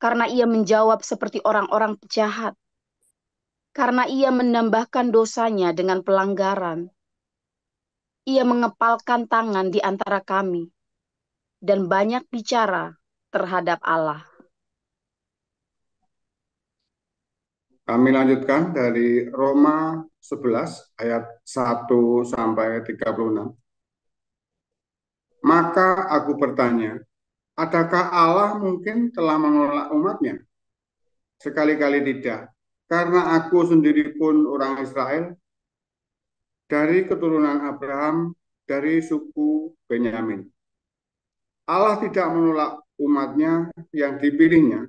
karena ia menjawab seperti orang-orang jahat, karena ia menambahkan dosanya dengan pelanggaran. Ia mengepalkan tangan di antara kami dan banyak bicara terhadap Allah. Kami lanjutkan dari Roma 11 ayat 1 sampai 36. Maka aku bertanya, adakah Allah mungkin telah menolak umatnya? Sekali-kali tidak. Karena aku sendiri pun orang Israel, dari keturunan Abraham, dari suku Benyamin. Allah tidak menolak umatnya yang dipilihnya.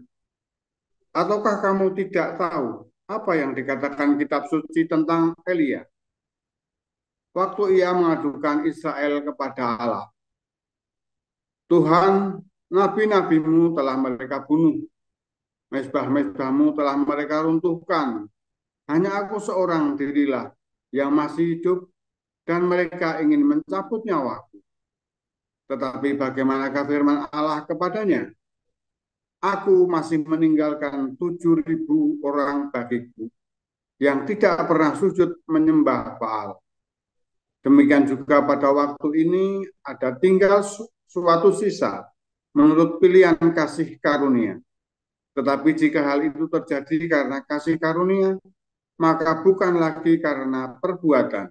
Ataukah kamu tidak tahu apa yang dikatakan kitab suci tentang Elia? Waktu ia mengadukan Israel kepada Allah. Tuhan, nabi-nabimu telah mereka bunuh. Mezbah-mezbahmu telah mereka runtuhkan. Hanya aku seorang dirilah yang masih hidup dan mereka ingin mencabut nyawaku. Tetapi bagaimanakah firman Allah kepadanya? Aku masih meninggalkan 7.000 orang bagiku yang tidak pernah sujud menyembah Baal. Demikian juga pada waktu ini ada tinggal suatu sisa menurut pilihan kasih karunia. Tetapi jika hal itu terjadi karena kasih karunia, maka bukan lagi karena perbuatan.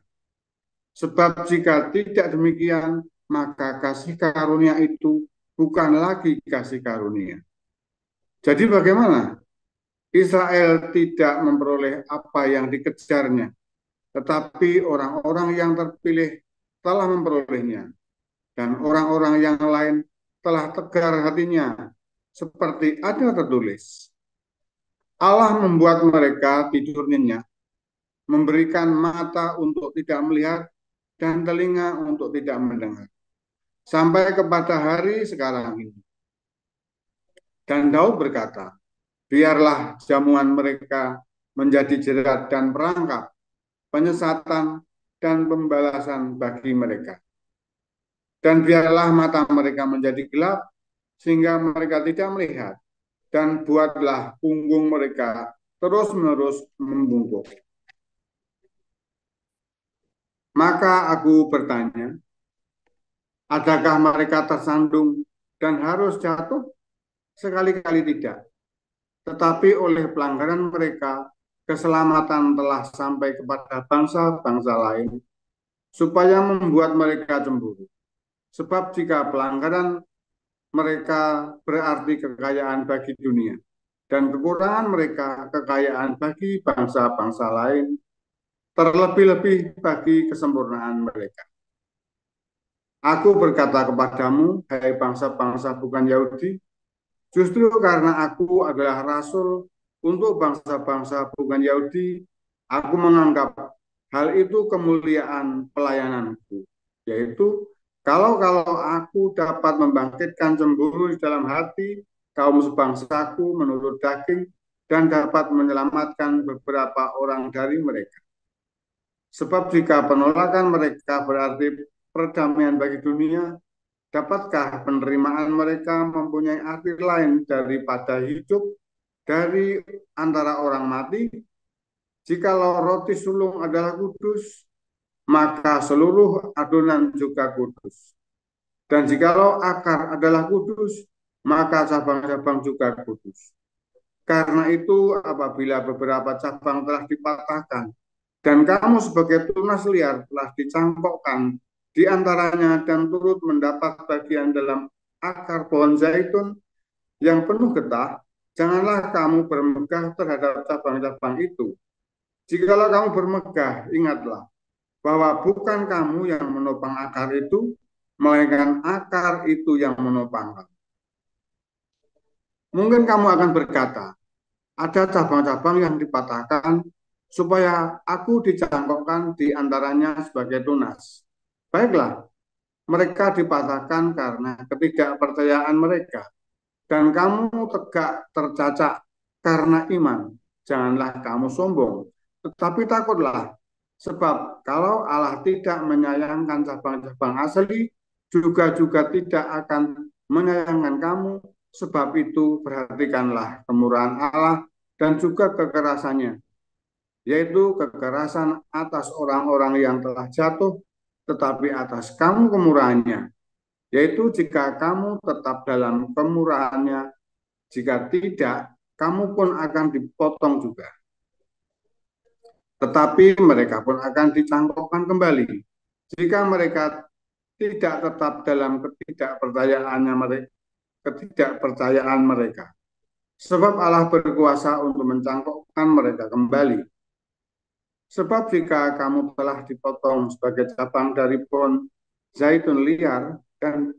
Sebab jika tidak demikian, maka kasih karunia itu bukan lagi kasih karunia. Jadi bagaimana? Israel tidak memperoleh apa yang dikejarnya, tetapi orang-orang yang terpilih telah memperolehnya. Dan orang-orang yang lain telah tegar hatinya, seperti ada tertulis. Allah membuat mereka tidur nyenyak, memberikan mata untuk tidak melihat dan telinga untuk tidak mendengar. Sampai kepada hari sekarang ini. Dan Daud berkata, biarlah jamuan mereka menjadi jerat dan perangkap, penyesatan dan pembalasan bagi mereka. Dan biarlah mata mereka menjadi gelap, sehingga mereka tidak melihat. Dan buatlah punggung mereka terus-menerus membungkuk. Maka aku bertanya, adakah mereka tersandung dan harus jatuh? Sekali-kali tidak. Tetapi oleh pelanggaran mereka, keselamatan telah sampai kepada bangsa-bangsa lain, supaya membuat mereka cemburu. Sebab jika pelanggaran mereka berarti kekayaan bagi dunia, dan kekurangan mereka kekayaan bagi bangsa-bangsa lain, terlebih-lebih bagi kesempurnaan mereka. Aku berkata kepadamu, hai bangsa-bangsa bukan Yahudi, justru karena aku adalah rasul untuk bangsa-bangsa bukan Yahudi, aku menganggap hal itu kemuliaan pelayananku, yaitu kalau aku dapat membangkitkan cemburu di dalam hati kaum sebangsaku menurut daging dan dapat menyelamatkan beberapa orang dari mereka. Sebab jika penolakan mereka berarti perdamaian bagi dunia, dapatkah penerimaan mereka mempunyai arti lain daripada hidup dari antara orang mati? Jikalau roti sulung adalah kudus, maka seluruh adonan juga kudus. Dan jikalau akar adalah kudus, maka cabang-cabang juga kudus. Karena itu apabila beberapa cabang telah dipatahkan, dan kamu sebagai tunas liar telah dicangkokkan di antaranya dan turut mendapat bagian dalam akar pohon zaitun yang penuh getah, janganlah kamu bermegah terhadap cabang-cabang itu. Jikalau kamu bermegah, ingatlah bahwa bukan kamu yang menopang akar itu, melainkan akar itu yang menopang kamu. Mungkin kamu akan berkata, ada cabang-cabang yang dipatahkan supaya aku dicangkokkan di antaranya sebagai tunas. Baiklah, mereka dipatahkan karena ketidakpercayaan mereka. Dan kamu tegak tercacak karena iman. Janganlah kamu sombong, tetapi takutlah. Sebab kalau Allah tidak menyayangkan cabang-cabang asli, juga tidak akan menyayangkan kamu Sebab itu perhatikanlah kemurahan Allah dan juga kekerasannya, yaitu kekerasan atas orang-orang yang telah jatuh, tetapi atas kamu kemurahannya, yaitu jika kamu tetap dalam kemurahannya, jika tidak, kamu pun akan dipotong juga. Tetapi mereka pun akan dicangkokkan kembali, jika mereka tidak tetap dalam ketidakpercayaan mereka. Sebab Allah berkuasa untuk mencangkokkan mereka kembali. Sebab jika kamu telah dipotong sebagai cabang dari pohon zaitun liar dan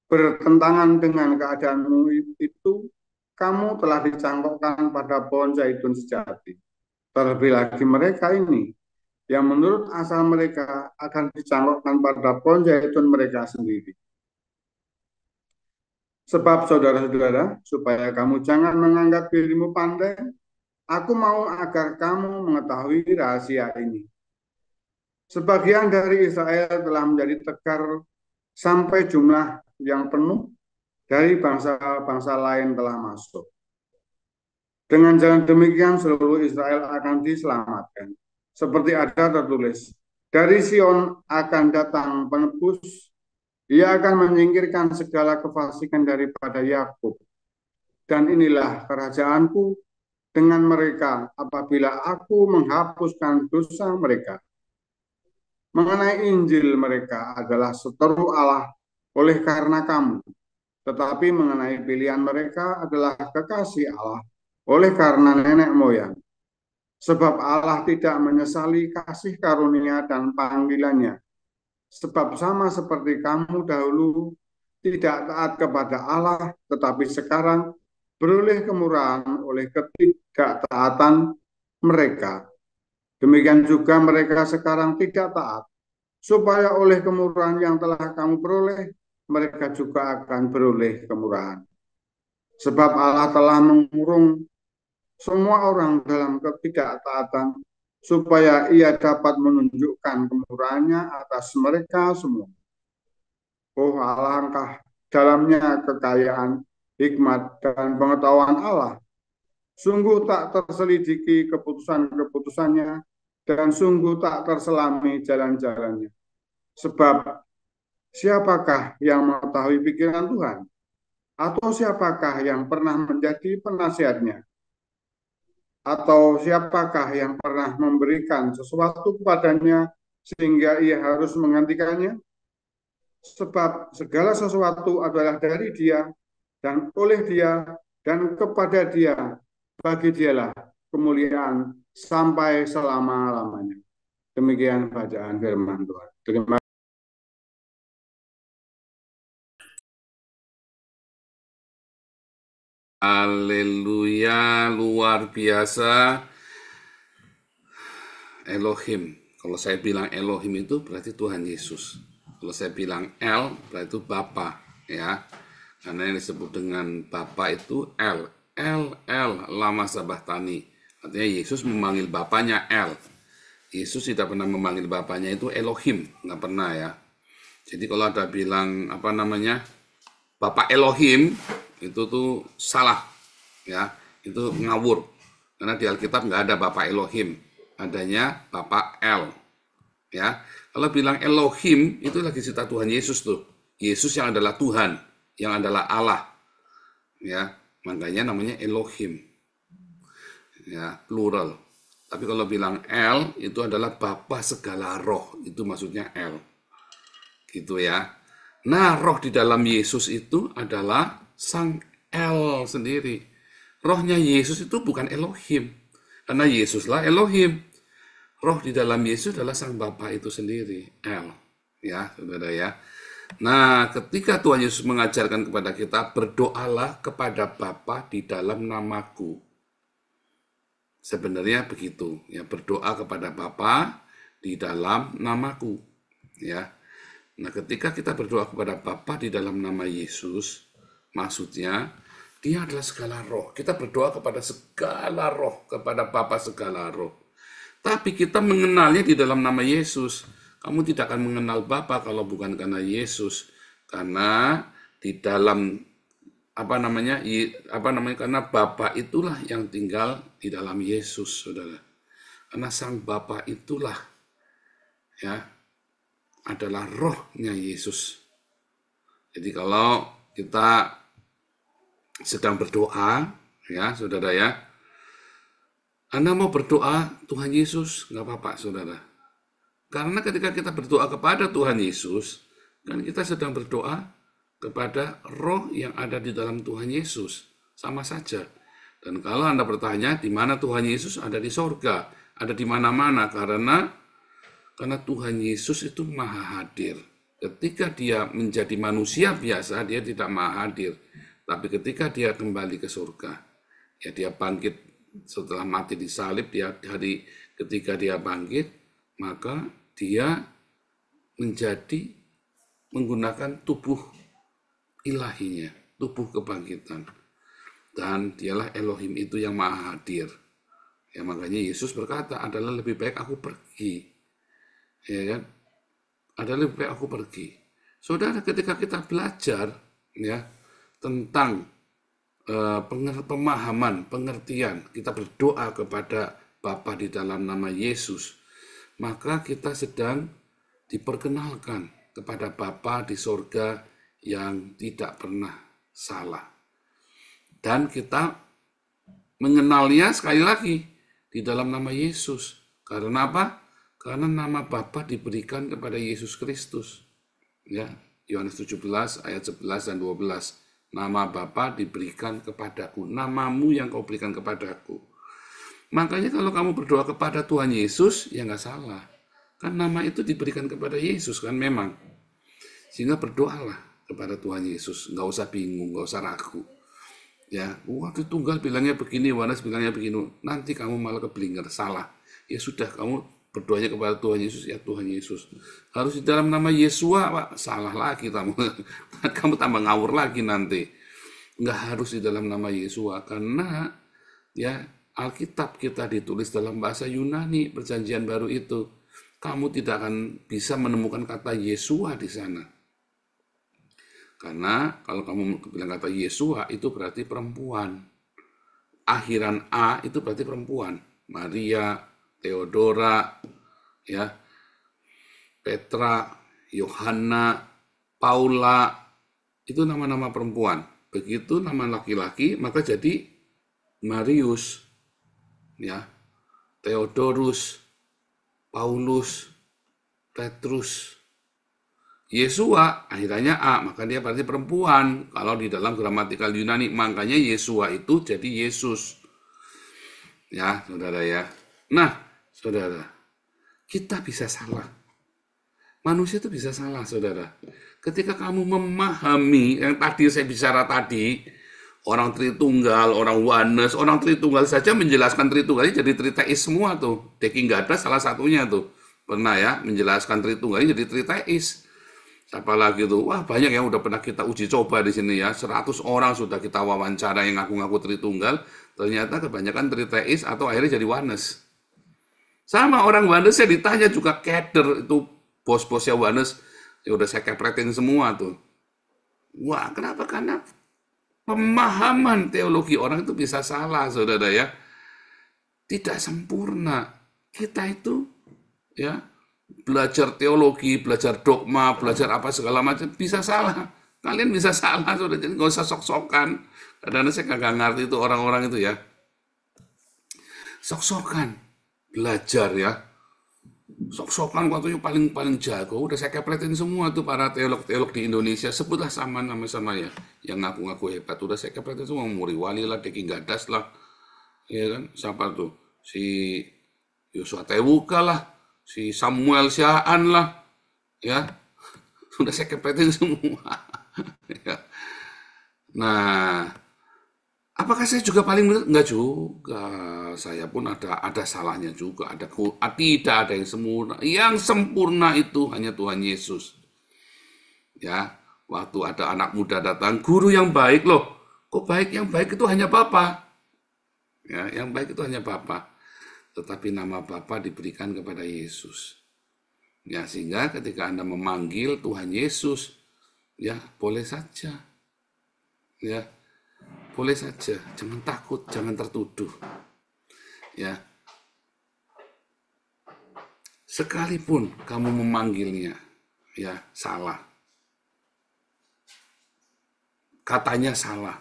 bertentangan dengan keadaanmu itu, kamu telah dicangkokkan pada pohon zaitun sejati. Terlebih lagi mereka ini, yang menurut asal mereka akan dicangkokkan pada pohon zaitun mereka sendiri. Sebab saudara-saudara, supaya kamu jangan menganggap dirimu pandai, aku mau agar kamu mengetahui rahasia ini. Sebagian dari Israel telah menjadi tegar sampai jumlah yang penuh dari bangsa-bangsa lain telah masuk. Dengan jalan demikian seluruh Israel akan diselamatkan. Seperti ada tertulis, dari Sion akan datang penebus, ia akan menyingkirkan segala kefasikan daripada Yakub. Dan inilah kerajaanku dengan mereka apabila aku menghapuskan dosa mereka. Mengenai Injil mereka adalah seteru Allah oleh karena kamu. Tetapi mengenai pilihan mereka adalah kekasih Allah oleh karena nenek moyang. Sebab Allah tidak menyesali kasih karunia dan panggilannya. Sebab sama seperti kamu dahulu tidak taat kepada Allah, tetapi sekarang beroleh kemurahan oleh ketidaktaatan mereka. Demikian juga mereka sekarang tidak taat, supaya oleh kemurahan yang telah kamu peroleh, mereka juga akan beroleh kemurahan. Sebab Allah telah mengurung semua orang dalam ketidaktaatan, supaya ia dapat menunjukkan kemurahannya atas mereka semua. Oh, alangkah dalamnya kekayaan, hikmat, dan pengetahuan Allah. Sungguh tak terselidiki keputusan-keputusannya, dan sungguh tak terselami jalan-jalannya. Sebab siapakah yang mengetahui pikiran Tuhan? Atau siapakah yang pernah menjadi penasihatnya? Atau siapakah yang pernah memberikan sesuatu kepadanya sehingga ia harus menggantikannya? Sebab segala sesuatu adalah dari Dia dan oleh Dia dan kepada Dia. Bagi Dialah kemuliaan sampai selama-lamanya. Demikian bacaan firman Tuhan. Terima kasih. Haleluya, luar biasa. Elohim. Kalau saya bilang Elohim itu berarti Tuhan Yesus. Kalau saya bilang El berarti itu Bapa, ya. Karena yang disebut dengan Bapa itu El. El lama sabahtani. Artinya Yesus memanggil Bapanya El. Yesus tidak pernah memanggil Bapanya itu Elohim, nggak pernah ya. Jadi kalau ada bilang apa namanya Bapak Elohim, itu tuh salah, ya. Itu ngawur. Karena di Alkitab nggak ada Bapak Elohim, adanya Bapak El, ya. Kalau bilang Elohim itu lagi cerita Tuhan Yesus tuh. Yesus yang adalah Tuhan, yang adalah Allah, ya. Makanya namanya Elohim, ya, plural. Tapi kalau bilang El itu adalah Bapa segala roh, itu maksudnya El, gitu ya. Nah, roh di dalam Yesus itu adalah Sang El sendiri. Rohnya Yesus itu bukan Elohim, karena Yesuslah Elohim. Roh di dalam Yesus adalah Sang Bapa itu sendiri, El, ya, saudara ya. Nah, ketika Tuhan Yesus mengajarkan kepada kita, berdoalah kepada Bapa di dalam namaku. Sebenarnya begitu, ya, berdoa kepada Bapa di dalam namaku, ya. Nah, ketika kita berdoa kepada Bapa di dalam nama Yesus, maksudnya Dia adalah segala roh. Kita berdoa kepada segala roh, kepada Bapa segala roh. Tapi kita mengenalnya di dalam nama Yesus. Kamu tidak akan mengenal Bapa kalau bukan karena Yesus. Karena di dalam karena Bapa itulah yang tinggal di dalam Yesus, saudara. Karena Sang Bapa itulah ya adalah rohnya Yesus. Jadi kalau kita sedang berdoa, ya saudara ya, Anda mau berdoa Tuhan Yesus, nggak apa-apa saudara. Karena ketika kita berdoa kepada Tuhan Yesus, kan kita sedang berdoa kepada roh yang ada di dalam Tuhan Yesus. Sama saja. Dan kalau Anda bertanya, di mana Tuhan Yesus? Ada di sorga. Ada di mana-mana. Karena Tuhan Yesus itu maha hadir. Ketika dia menjadi manusia biasa, dia tidak maha hadir. Tapi ketika dia kembali ke surga, ya dia bangkit setelah mati di salib, ketika dia bangkit, maka dia menggunakan tubuh ilahinya, tubuh kebangkitan. Dan dialah Elohim itu yang maha hadir. Ya makanya Yesus berkata, adalah lebih baik aku pergi. Ya kan? Adalah lebih baik aku pergi. Saudara, ketika kita belajar ya tentang pemahaman, pengertian, kita berdoa kepada Bapa di dalam nama Yesus, maka kita sedang diperkenalkan kepada Bapa di sorga yang tidak pernah salah. Dan kita mengenalnya sekali lagi di dalam nama Yesus. Karena apa? Karena nama Bapa diberikan kepada Yesus Kristus. Ya, Yohanes 17 ayat 11 dan 12. Nama Bapa diberikan kepadaku, namamu yang kau berikan kepadaku. Makanya kalau kamu berdoa kepada Tuhan Yesus, ya nggak salah. Kan nama itu diberikan kepada Yesus kan memang. Sehingga berdoalah kepada Tuhan Yesus, nggak usah bingung, nggak usah ragu. Ya, waktu Tunggal bilangnya begini, Yohanes bilangnya begini, nanti kamu malah keblinger, salah. Ya sudah, kamu berdoanya kepada Tuhan Yesus, ya Tuhan Yesus. Harus di dalam nama Yesua, Pak, salah lagi kamu. Kamu tambah ngawur lagi nanti. Nggak harus di dalam nama Yesua, karena ya Alkitab kita ditulis dalam bahasa Yunani, perjanjian baru itu. Kamu tidak akan bisa menemukan kata Yesua di sana. Karena kalau kamu bilang kata Yesua itu berarti perempuan. Akhiran A itu berarti perempuan. Maria, Theodora, ya, Petra, Yohana, Paula, itu nama-nama perempuan. Begitu nama laki-laki maka jadi Marius, ya, Theodorus, Paulus, Petrus. Yesua akhirnya A, maka dia berarti perempuan. Kalau di dalam gramatikal Yunani, makanya Yesua itu jadi Yesus. Ya, saudara ya. Nah, saudara, kita bisa salah. Manusia itu bisa salah, saudara. Ketika kamu memahami, yang tadi saya bicara tadi, orang Tritunggal, orang Oneness, orang Tritunggal saja menjelaskan Tritunggalnya jadi Triteis semua tuh. Deki nggak ada salah satunya tuh. Pernah ya, menjelaskan Tritunggalnya jadi Triteis. Siapa lagi tuh? Wah, banyak yang udah pernah kita uji coba di sini ya. 100 orang sudah kita wawancara yang ngaku-ngaku Tritunggal. Ternyata kebanyakan Triteis atau akhirnya jadi Oneness. Sama orang Oneness saya ditanya juga keder itu bos-bosnya Oneness. Ya udah saya kepretin semua tuh. Wah, kenapa? Karena pemahaman teologi orang itu bisa salah, saudara ya. Tidak sempurna. Kita itu ya belajar teologi, belajar dogma, belajar apa segala macam bisa salah. Kalian bisa salah, saudara. Jadi nggak usah sok-sokan. Kadang-kadang saya nggak ngerti itu orang-orang itu ya. Sok-sokan belajar ya. Sok-sokan waktunya paling jago. Udah saya kepretin semua tuh para teolog-teolog di Indonesia. Sebutlah sama nama-sama ya. Yang ngaku-ngaku hebat. Udah saya kepretin semua. Muri Wali lah, Deki Gadas lah. Ya kan? Siapa tuh? Si Yosua Tewuka lah. Si Samuel Siaan lah. Ya. Sudah saya kepretin semua. Ya. Nah, apakah saya juga paling benar? Enggak juga. Saya pun ada salahnya juga. Tidak ada yang sempurna. Yang sempurna itu hanya Tuhan Yesus. Ya, waktu ada anak muda datang, guru yang baik loh. Kok baik? Yang baik itu hanya Bapa. Ya, yang baik itu hanya Bapa. Tetapi nama Bapa diberikan kepada Yesus. Ya, sehingga ketika Anda memanggil Tuhan Yesus, ya boleh saja. Ya, boleh saja, jangan takut, jangan tertuduh. Ya, sekalipun kamu memanggilnya, ya salah, katanya salah,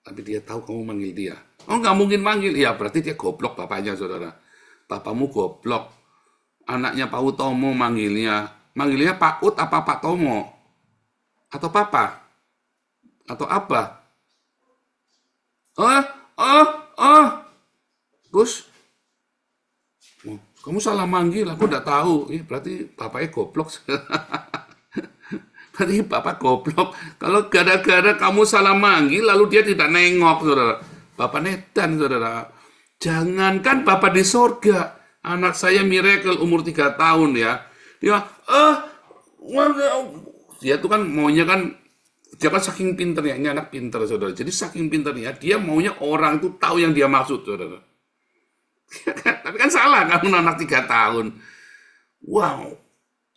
tapi dia tahu kamu manggil dia. Oh, nggak mungkin manggil, ya berarti dia goblok bapaknya, saudara. Bapakmu goblok. Anaknya Pak Utomo manggilnya Pak Ut apa Pak Tomo? Atau Papa? Atau apa? Oh, oh. Terus, oh, kamu salah manggil, aku udah tahu. Berarti bapaknya goblok. Berarti bapak goblok. Kalau gara-gara kamu salah manggil, lalu dia tidak nengok, saudara. Bapak netan, saudara. Jangankan bapak di sorga. Anak saya Miracle umur 3 tahun ya. Dia tuh kan maunya kan, dia kan saking pinternya, ini anak pinter, saudara. Jadi saking pinternya, dia maunya orang tuh tahu yang dia maksud, saudara. Tapi kan salah, kamu anak 3 tahun. Wow,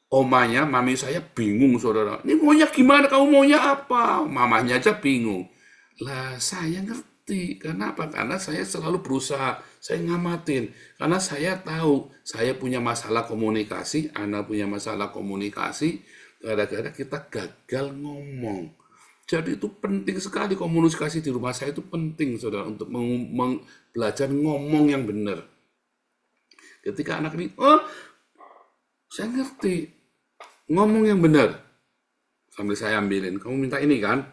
omanya, mami saya bingung, saudara. Ini maunya gimana, kamu maunya apa? Mamanya aja bingung. Lah, saya ngerti. Kenapa? Karena saya selalu berusaha, saya ngamatin. Karena saya tahu, saya punya masalah komunikasi, anak punya masalah komunikasi, gara-gara kita gagal ngomong. Jadi itu penting sekali, komunikasi di rumah saya itu penting, saudara, untuk belajar ngomong yang benar. Ketika anak ini, oh, saya ngerti, ngomong yang benar. Sambil saya ambilin, kamu minta ini kan?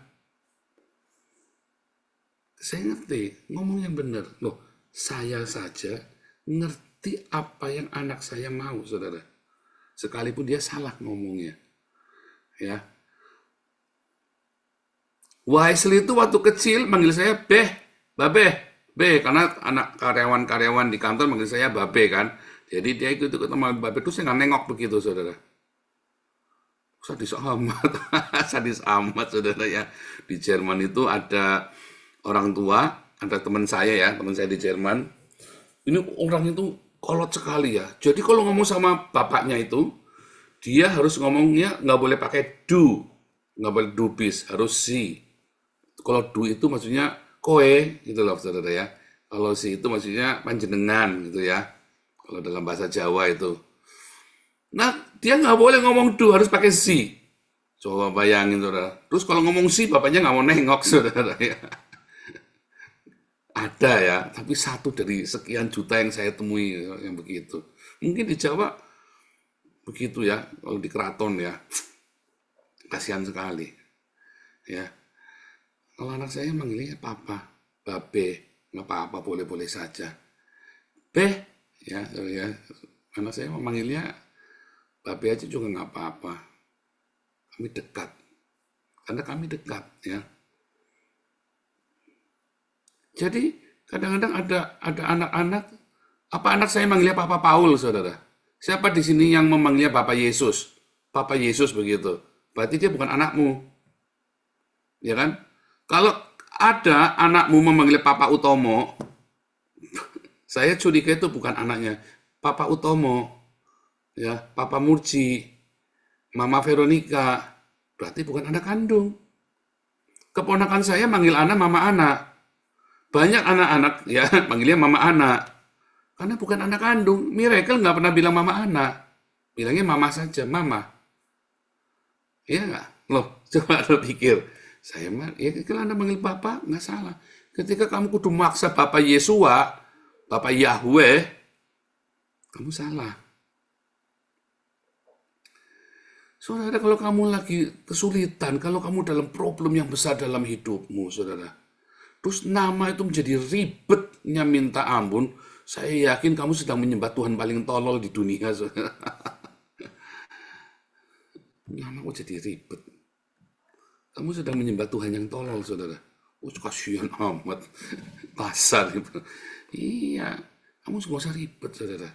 Saya ngerti, ngomong yang benar. Loh, saya saja ngerti apa yang anak saya mau, saudara. Sekalipun dia salah ngomongnya. Ya. Wisely itu waktu kecil manggil saya Beh, Babe, Be, karena anak karyawan-karyawan di kantor manggil saya Babe kan. Jadi dia ikut sama Babe itu saya nggak nengok begitu, saudara. Sadis amat, sadis amat, saudara ya. Di Jerman itu ada orang tua, ada teman saya di Jerman. Ini orang itu kolot sekali ya. Jadi kalau ngomong sama bapaknya itu, dia harus ngomongnya nggak boleh pakai do, nggak boleh do bis, harus si. Kalau do itu maksudnya koe gitu loh, saudara ya. Kalau si itu maksudnya panjenengan gitu ya. Kalau dalam bahasa Jawa itu. Nah, dia nggak boleh ngomong do, harus pakai si. Coba bayangin, saudara. Terus kalau ngomong si, bapaknya nggak mau nengok, saudara ya. Ada ya, tapi satu dari sekian juta yang saya temui yang begitu. Mungkin di Jawa begitu ya, kalau di keraton ya. Kasihan sekali. Ya. Kalau anak saya manggilnya papa, babe, nggak apa-apa, boleh-boleh saja. Beh, ya, anak saya memanggilnya babe aja juga nggak apa-apa. Kami dekat, karena kami dekat, ya. Jadi kadang-kadang ada anak-anak, apa anak saya manggilnya Papa Paul, saudara? Siapa di sini yang memanggilnya Bapak Yesus? Papa Yesus begitu. Berarti dia bukan anakmu, ya kan? Kalau ada anakmu memanggil Papa Utomo, saya curiga itu bukan anaknya. Papa Utomo, ya, Papa Murci, Mama Veronica, berarti bukan anak kandung. Keponakan saya manggil anak Mama Ana. Banyak anak-anak ya manggilnya Mama Ana. Karena bukan anak kandung. Miracle nggak pernah bilang Mama Ana. Bilangnya Mama saja, Mama. Iya nggak? Loh, coba lo pikir. Saya mah, ya kalau Anda manggil Bapak, nggak salah. Ketika kamu kudu maksa Bapak Yesua, Bapak Yahweh, kamu salah. Saudara, kalau kamu lagi kesulitan, kalau kamu dalam problem yang besar dalam hidupmu, saudara, terus nama itu menjadi ribetnya minta ampun, saya yakin kamu sedang menyembah Tuhan paling tolol di dunia, saudara. Namaku jadi ribet. Kamu sedang menyembah Tuhan yang tolol, saudara. Oh, kasihan amat. Kasar. Iya, kamu nggak usah ribet, saudara.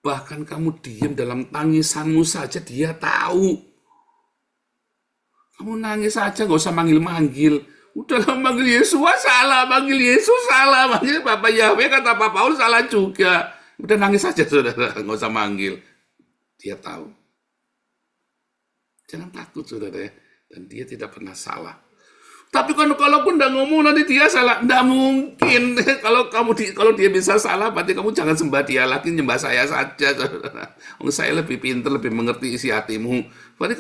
Bahkan kamu diam dalam tangisanmu saja, dia tahu. Kamu nangis saja, nggak usah manggil-manggil. Udahlah, manggil Yesus salah, manggil Yesus salah, manggil Bapak Yahweh, kata Pak Paul salah juga. Udah nangis saja, saudara, nggak usah manggil. Dia tahu. Jangan takut, saudara ya. Dan dia tidak pernah salah. Tapi kan kalau pun udah ngomong nanti dia salah, nggak mungkin. Kalau dia bisa salah, berarti kamu jangan sembah dia lagi, nyembah saya saja. Saudara. Saya lebih pintar, lebih mengerti isi hatimu. Berarti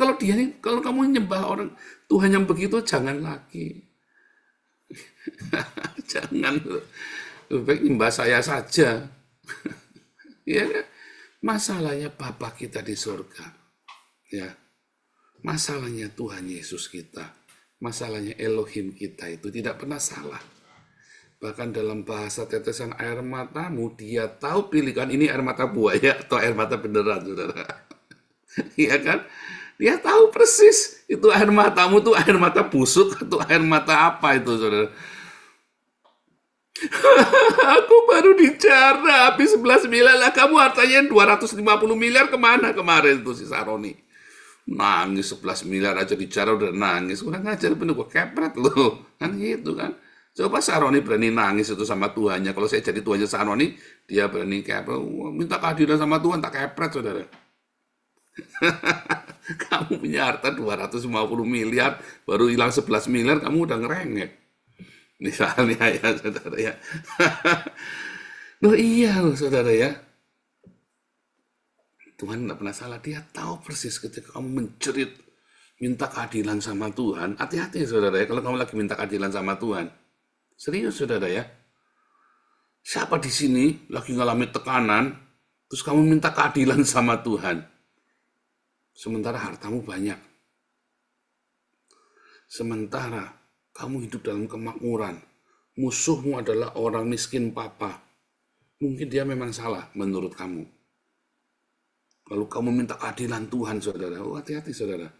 kalau kamu nyembah orang Tuhan yang begitu, jangan lagi. Jangan, lebih baik nyembah saya saja. Ya kan? Masalahnya Bapa kita di surga, ya. Masalahnya Tuhan Yesus kita. Masalahnya Elohim kita itu tidak pernah salah. Bahkan dalam bahasa tetesan air matamu, dia tahu pilihan ini air mata buaya atau air mata beneran, saudara. Iya kan? Dia tahu persis itu air matamu tuh air mata busuk atau air mata apa itu, saudara. Aku baru bicara habis 11 miliar lah. Kamu hartanya 250 miliar kemana kemarin tuh si Saroni? Nangis 11 miliar aja bicara udah nangis. Kurang ajar bener gue kepret loh. Kan gitu kan. Coba Saroni berani nangis itu sama Tuhannya. Kalau saya jadi Tuhannya Saroni, dia berani kepret. Minta keadilan sama Tuhan, tak kepret saudara. Kamu punya harta 250 miliar, baru hilang 11 miliar, kamu udah ngerengek. Misalnya ya saudara ya. Loh iya loh saudara ya. Tuhan tidak pernah salah, dia tahu persis ketika kamu menjerit, minta keadilan sama Tuhan. Hati-hati saudara ya, kalau kamu lagi minta keadilan sama Tuhan. Serius saudara ya. Siapa di sini lagi ngalami tekanan, terus kamu minta keadilan sama Tuhan. Sementara hartamu banyak. Sementara kamu hidup dalam kemakmuran. Musuhmu adalah orang miskin papa. Mungkin dia memang salah menurut kamu. Lalu kamu minta keadilan Tuhan, saudara. Oh, hati-hati, saudara.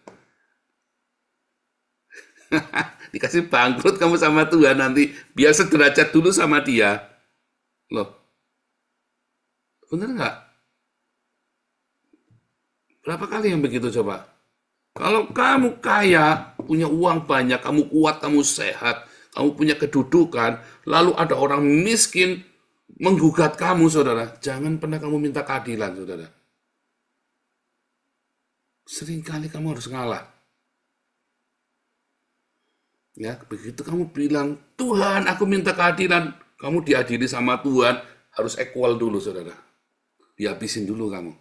Dikasih bangkrut kamu sama Tuhan nanti. Biar sederajat dulu sama dia. Loh. Bener nggak? Berapa kali yang begitu coba? Kalau kamu kaya, punya uang banyak, kamu kuat, kamu sehat, kamu punya kedudukan, lalu ada orang miskin menggugat kamu, saudara. Jangan pernah kamu minta keadilan, saudara. Seringkali kamu harus ngalah. Ya, begitu kamu bilang, Tuhan, aku minta keadilan. Kamu diadili sama Tuhan, harus equal dulu, saudara. Dihabisin dulu kamu.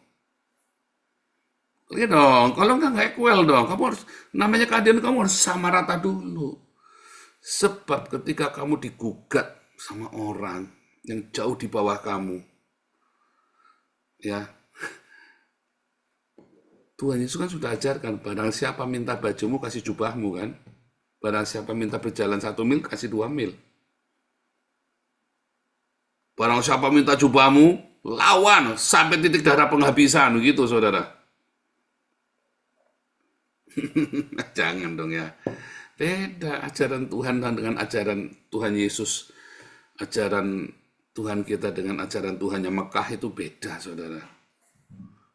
Iya dong, kalau nggak equal dong. Kamu harus, namanya keadilan kamu harus sama rata dulu. Sebab ketika kamu digugat sama orang yang jauh di bawah kamu, ya, Tuhan Yesus kan sudah ajarkan, barang siapa minta bajumu, kasih jubahmu kan. Barang siapa minta berjalan 1 mil, kasih 2 mil. Barang siapa minta jubahmu, lawan sampai titik darah penghabisan, gitu saudara. Jangan dong ya. Beda ajaran Tuhan dengan ajaran Tuhan Yesus. Ajaran Tuhan kita dengan ajaran Tuhan yang Mekah itu beda saudara.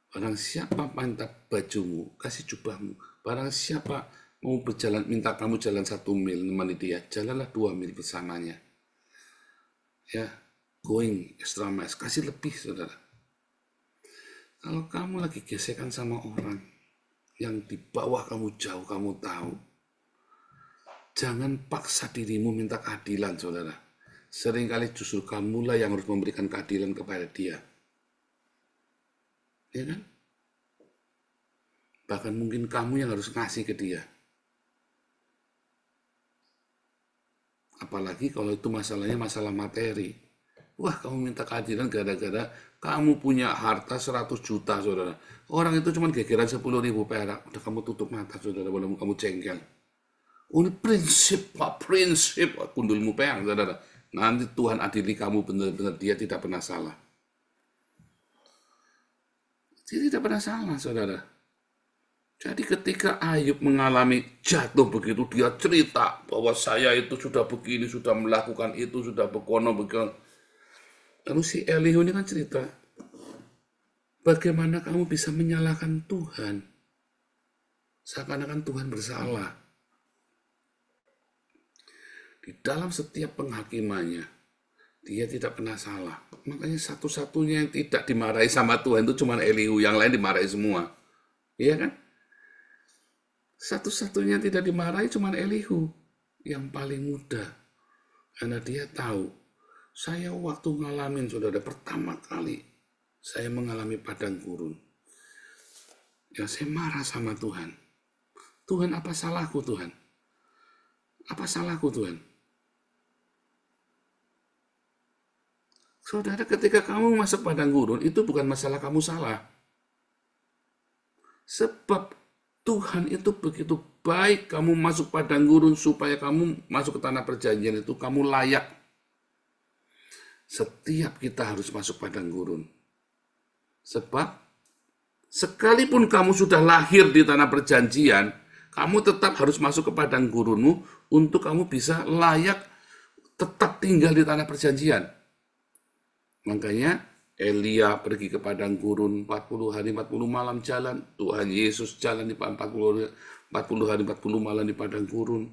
Barang siapa minta bajumu, kasih jubahmu. Barang siapa mau berjalan, minta kamu jalan 1 mil, nemani dia, jalanlah 2 mil bersamanya. Ya, going extra miles, kasih lebih, saudara. Kalau kamu lagi gesekan sama orang yang di bawah kamu jauh, kamu tahu, jangan paksa dirimu minta keadilan, saudara. Seringkali justru kamulah yang harus memberikan keadilan kepada dia. Ya kan? Bahkan mungkin kamu yang harus ngasih ke dia. Apalagi kalau itu masalahnya masalah materi. Wah, kamu minta keadilan gara-gara kamu punya harta 100 juta, saudara. Orang itu cuma gegeran 10.000 perak. Udah kamu tutup mata, saudara, walaupun kamu jengkel. Oh, ini prinsip, Pak, prinsip. Kundulmu peang, saudara. Nanti Tuhan adili kamu benar-benar, dia tidak pernah salah. Dia tidak pernah salah, saudara. Jadi ketika Ayub mengalami jatuh begitu, dia cerita bahwa saya itu sudah begini, sudah melakukan itu, sudah bekono, begitu. Lalu si Elihu ini kan cerita, bagaimana kamu bisa menyalahkan Tuhan? Seakan-akan Tuhan bersalah. Di dalam setiap penghakimannya, dia tidak pernah salah. Makanya satu-satunya yang tidak dimarahi sama Tuhan itu cuma Elihu, yang lain dimarahi semua. Iya kan? Satu-satunya yang tidak dimarahi cuma Elihu. yang paling mudah. Karena dia tahu, saya waktu ngalamin, saudara, pertama kali saya mengalami padang gurun. Ya, saya marah sama Tuhan. Tuhan, apa salahku Tuhan? Apa salahku Tuhan? Saudara, ketika kamu masuk padang gurun, itu bukan masalah kamu salah. Sebab Tuhan itu begitu baik, kamu masuk padang gurun supaya kamu masuk ke tanah perjanjian itu, kamu layak. Setiap kita harus masuk padang gurun. Sebab sekalipun kamu sudah lahir di tanah perjanjian, kamu tetap harus masuk ke padang gurunmu untuk kamu bisa layak tetap tinggal di tanah perjanjian. Makanya Elia pergi ke padang gurun 40 hari 40 malam jalan. Tuhan Yesus jalan di 40 hari 40 malam di padang gurun.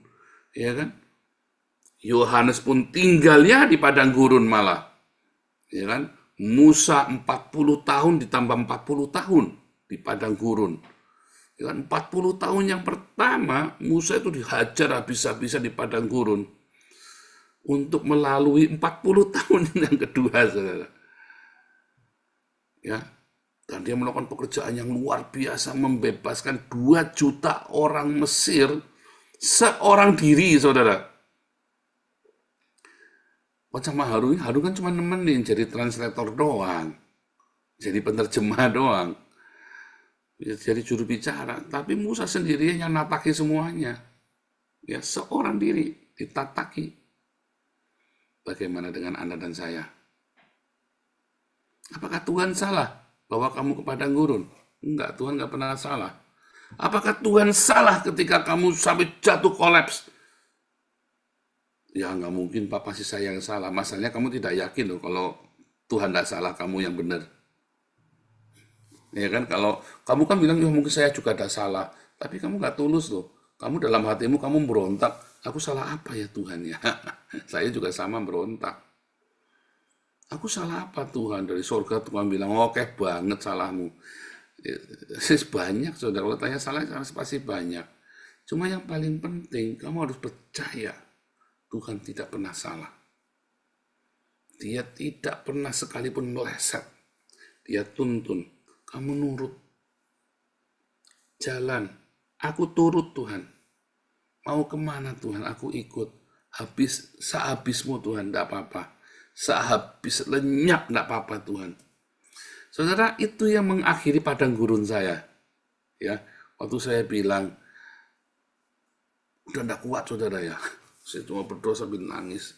Ya kan? Yohanes pun tinggalnya di padang gurun malah. Ya kan? Musa 40 tahun ditambah 40 tahun di padang gurun. Ya kan? 40 tahun yang pertama Musa itu dihajar habis-habisan di padang gurun. Untuk melalui 40 tahun yang kedua, saudara. Ya, dan dia melakukan pekerjaan yang luar biasa, membebaskan 2 juta orang Mesir seorang diri, saudara. Sama Harun kan cuma nemenin, jadi translator doang, jadi penerjemah doang, jadi juru bicara. Tapi Musa sendiri yang nataki semuanya, ya seorang diri ditataki. Bagaimana dengan Anda dan saya? Apakah Tuhan salah bahwa kamu ke padang gurun? Enggak, Tuhan nggak pernah salah. Apakah Tuhan salah ketika kamu sampai jatuh kolaps? Ya nggak mungkin, Pak, pasti saya yang salah. Masalahnya kamu tidak yakin loh kalau Tuhan tidak salah, kamu yang benar. Ya kan, kalau kamu kan bilang, ya mungkin saya juga ada salah. Tapi kamu nggak tulus loh. Kamu dalam hatimu, kamu berontak. Aku salah apa ya Tuhan ya? Saya juga sama berontak. Aku salah apa Tuhan? Dari surga Tuhan bilang, oke banget salahmu. Banyak, saudara. Kalau tanya salah pasti banyak. Cuma yang paling penting, kamu harus percaya Tuhan tidak pernah salah. Dia tidak pernah sekalipun meleset. Dia tuntun. Kamu nurut. Jalan. Aku turut Tuhan. Mau kemana Tuhan? Aku ikut. Sehabismu Tuhan, tidak apa-apa. Sehabis lenyap, tidak apa-apa Tuhan. Saudara, itu yang mengakhiri padang gurun saya. Ya, waktu saya bilang, udah tidak kuat saudara ya. Saya cuma berdoa sambil nangis.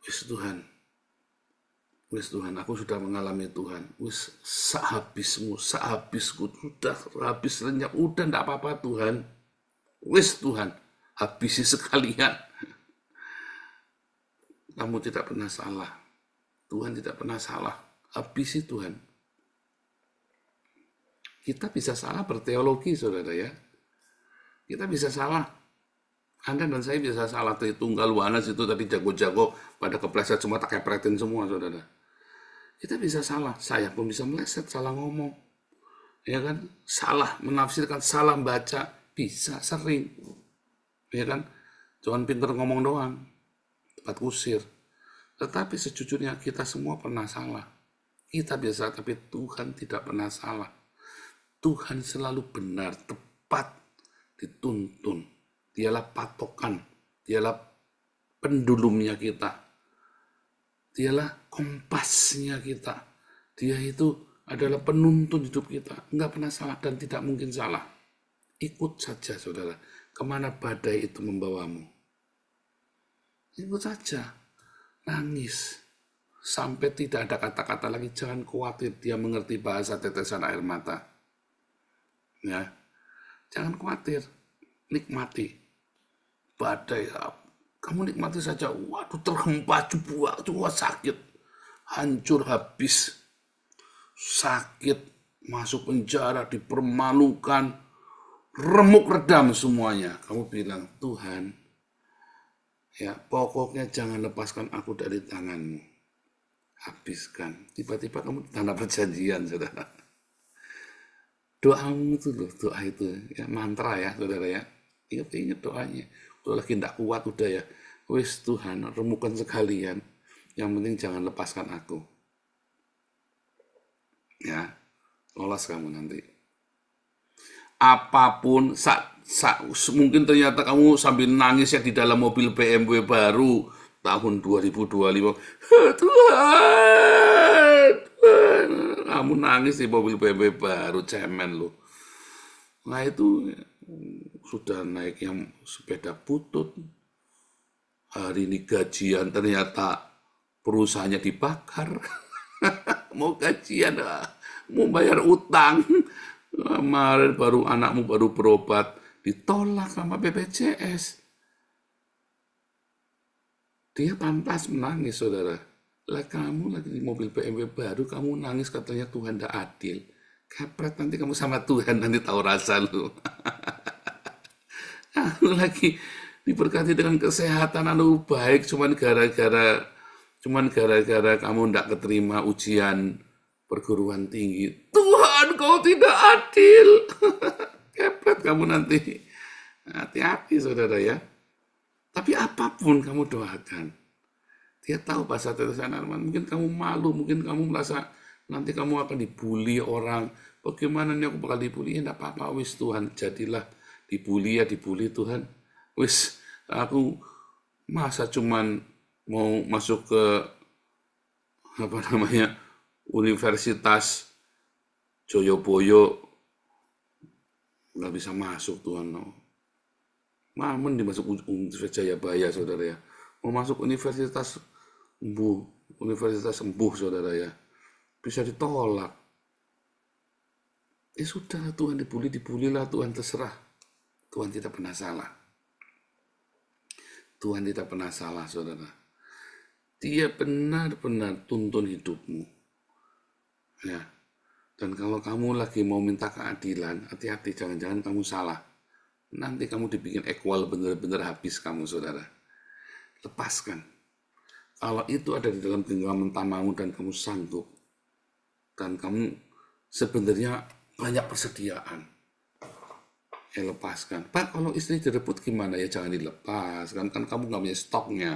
Wis Tuhan, aku sudah mengalami Tuhan. Wis sehabismu, sehabisku, sudah habis lenyap, udah tidak apa-apa Tuhan. Wis Tuhan, habisi sekalian. Kamu tidak pernah salah. Tuhan tidak pernah salah. Habisi Tuhan. Kita bisa salah berteologi, saudara ya. Kita bisa salah. Anda dan saya bisa salah. Tunggal Wanas itu tadi jago-jago, pada kepleset semua, tak kepretin semua, saudara. Kita bisa salah. Saya pun bisa meleset, salah ngomong. Ya kan? Salah menafsirkan, salah baca. Bisa, sering. Ya kan? Cuman pinter ngomong doang. Tepat kusir. Tetapi sejujurnya kita semua pernah salah. Kita biasa, tapi Tuhan tidak pernah salah. Tuhan selalu benar, tepat, dituntun. Dialah patokan. Dialah pendulumnya kita. Dialah kompasnya kita. Dia itu adalah penuntun hidup kita. Enggak pernah salah dan tidak mungkin salah. Ikut saja, saudara. Kemana badai itu membawamu. Ikut saja. Nangis. Sampai tidak ada kata-kata lagi. Jangan khawatir. Dia mengerti bahasa tetesan air mata. Ya. Jangan khawatir. Nikmati. Badai. Kamu nikmati saja. Waduh, terhempas. Coba sakit. Hancur habis. Sakit. Masuk penjara. Dipermalukan. Remuk redam semuanya. Kamu bilang, Tuhan, ya pokoknya jangan lepaskan aku dari tanganmu. Habiskan. Tiba-tiba kamu di tanah perjanjian, saudara. Doamu itu loh, doa itu. Ya, mantra ya, saudara ya. Ingat doanya. Kalau lagi tidak kuat udah ya, wis Tuhan remukan sekalian, yang penting jangan lepaskan aku. Ya, lolos kamu nanti. Apapun, mungkin ternyata kamu sambil nangis ya di dalam mobil BMW baru tahun 2025. Tuhan, Tuhan, kamu nangis di mobil BMW baru, cemen lu. Nah itu sudah naik yang sepeda butut. Hari ini gajian ternyata perusahaannya dibakar. Mau gajian, mau bayar utang. Kemarin baru anakmu baru berobat, ditolak sama BPJS. Dia pantas menangis, saudara. Lah kamu lagi di mobil BMW baru, kamu nangis katanya Tuhan tidak adil. Kepret nanti kamu sama Tuhan, nanti tahu rasa lu. Kamu lagi diberkati dengan kesehatan, anu baik, cuman gara-gara kamu tidak keterima ujian perguruan tinggi. Tuhan, kau tidak adil. Kepret kamu nanti. Hati-hati, saudara ya. Tapi apapun kamu doakan. Dia tahu bahasa tetesan Arman. Mungkin kamu malu, mungkin kamu merasa nanti kamu akan dibully orang. Bagaimana nih aku bakal dibully? Ya enggak apa-apa, wis Tuhan, jadilah dibully ya dibully Tuhan. Wis, aku masa cuman mau masuk ke Universitas Joyoboyo nggak bisa masuk Tuhan. No. Mamen dimasuk Universitas Jayabaya, saudara ya. Mau masuk Universitas Embuh, saudara ya. Bisa ditolak. Sudah Tuhan dibulilah Tuhan, terserah. Tuhan tidak pernah salah. Tuhan tidak pernah salah, saudara. Dia benar-benar tuntun hidupmu. Ya. Dan kalau kamu lagi mau minta keadilan, hati-hati, jangan-jangan kamu salah. Nanti kamu dibikin equal, benar-benar habis kamu, saudara. Lepaskan. Kalau itu ada di dalam genggaman tamamu dan kamu sanggup, dan kamu sebenarnya banyak persediaan, ya lepaskan. Pak, kalau istri direbut gimana? Ya jangan dilepas, kan kamu nggak punya stoknya.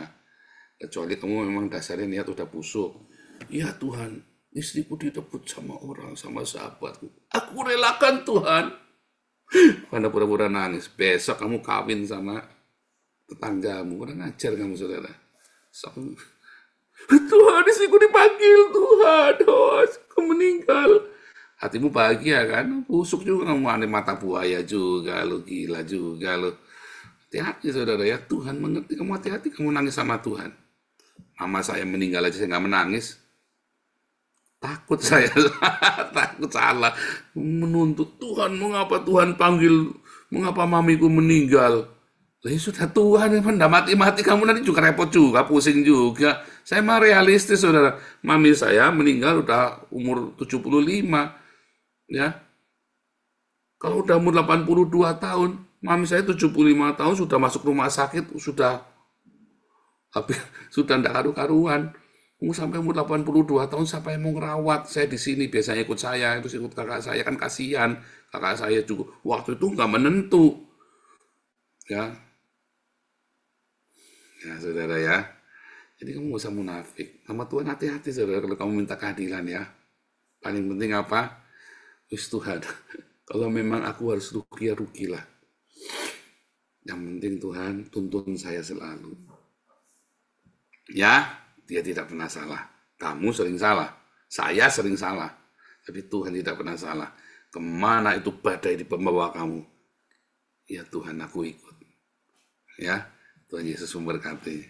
Kecuali kamu memang dasarnya niat udah busuk. Ya Tuhan, istriku direbut sama orang, sama sahabatku. Aku relakan Tuhan. Karena pura-pura nangis. Besok kamu kawin sama tetanggamu. Kurang ajar kamu, saudara. Tuhan, istriku dipanggil Tuhan. Oh, aku meninggal. Hatimu bahagia kan? Busuk juga kamu, ada mata buaya juga. Lo gila juga lo. Hati-hati, saudara ya. Tuhan mengerti kamu, hati-hati kamu nangis sama Tuhan. Mama saya meninggal aja saya nggak menangis. Takut saya, takut salah, menuntut Tuhan, mengapa Tuhan panggil, mengapa mamiku meninggal? Ya sudah Tuhan, enggak mati-mati kamu nanti juga repot juga, pusing juga. Saya mah realistis, saudara. Mami saya meninggal udah umur 75, ya. Kalau udah umur 82 tahun, mami saya 75 tahun sudah masuk rumah sakit, sudah enggak karu-karuan. Sampai umur 82 tahun siapa yang mau ngerawat? Saya di sini biasanya ikut saya, terus ikut kakak saya, kan kasihan. Kakak saya juga waktu itu nggak menentu. Ya. Ya, saudara ya. Jadi kamu nggak usah munafik. Sama Tuhan hati-hati, saudara, kalau kamu minta keadilan ya. Paling penting apa? Wis Tuhan. Kalau memang aku harus rugi, ya rugilah. Yang penting Tuhan tuntun saya selalu. Ya. Dia tidak pernah salah. Kamu sering salah. Saya sering salah. Tapi Tuhan tidak pernah salah. Kemana itu badai di pembawa kamu? Ya Tuhan, aku ikut. Ya, Tuhan Yesus memberkati.